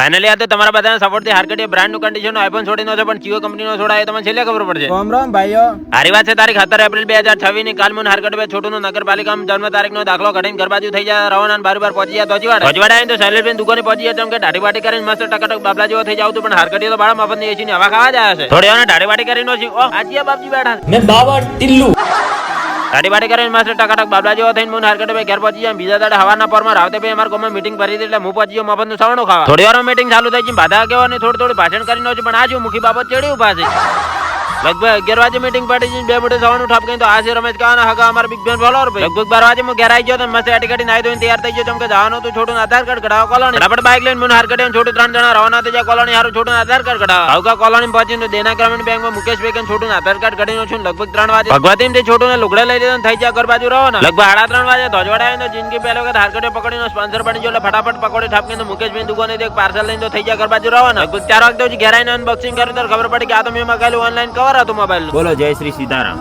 Finally આ તો તમારા બધાના સપોર્ટ થી હારકટીએ બ્રાન્ડ નું કન્ડિશન આઈફોન છોડીનો છે, પણ ચિયો કંપની નો છોડાય તમને છેલ્લે ખબર પડશે. રામ રામ ભાઈઓ. હારી વાત છે. તારીખ 17 એપ્રિલ 2026 ની કાલમુન હારકટ બે છોટું નું નગરપાલિકામાં જન્મ તારીખ નો દાખલો કાઢીને ઘર બાજુ થઈ જાય રવાના બાર પહોંચી જાય ધોજવાડા આવીને તો શૈલેષબેન દુકાને પહોંચી જાય કે દાઢી બાટી કરીને મસ્ત ટકાટક બાબલા જેવો થઈ જાવ તું, પણ હારકટીએ તો બાળા મફત ની એસી ની હવા ખાવા જાય છે. થોડી વાર દાઢી બાટી કરીને આજે બાપજી બેઠા મેં બાબા ટિલ્લુ દાઢી બાટી કરીને મસ્ત ટકાટક બાબલા જેવો થઈને મુન હારકટ ઘેર પહોંચી જાય. બીજા દાડે હવાના પરમાં રાવતે ભાઈ અમારા ગામમાં મીટિંગ ભરી હતી એટલે હું પહોંચી ગયો મફત નું સવાણું ખાવા. થોડી વાર મીટિંગ ચાલુ થઈ ગઈ, બાધા કેવો ને થોડી ભાષણ કરીને છે, પણ આ જો મુખી બાબત ચડી ઉભા છે. લગભગ 11 વાગે મીટિંગ પડી જઈને 2 મિનિટ સવાણું ઠાપ ગઈ તો આ છે રમેશ કાના હગા અમારા બિગ બેન ફોલોઅર ભાઈ. લગભગ 12 વાગે હું ઘેર આવી ગયો તો મસ્ત એટીકેટી નાઈ ધોઈને તૈયાર થઈ ગયો, જેમ કે જવાનું તો છોટું આધાર કાર્ડ કઢાવવા કોલોની. આપણે બાઇક લઈને મને હારકટે છોટું 3 જણા રવાના થઈ જાય કોલોની હારું છોટું આધાર કાર્ડ કઢાવવા. આવકા કોલોની પહોંચીને દેના ગ્રામીણ બેંકમાં મુકેશ ભાઈ છોટું આધાર કાર્ડ કઢીનો છું. લગભગ 3 વાગે ભગવતી છોટું ને લુગડા લઈ લીધા થઈ જાય ઘર બાજુ રવાના. લગભગ 3:30 વાગે ધોજવાડા આવીને જિંદગી પહેલો વખત હારકટે પકડીનો સ્પોન્સર બની ગયો એટલે ફટાફટ પકોડી ઠાપકીને મુકેશભાઈ દુકાને એક પાર્સલ લઈને તો થઈ જાય ઘર બાજુ રવાના. લગભગ 4 વાગે તો ઘેર આવીને અનબોક્સિંગ કર્યું તો ખબર પડી કે આ તો મેં મગાવેલું ઓનલાઈન કવર હતું મોબાઈલ. બોલો જય શ્રી સીતારામ.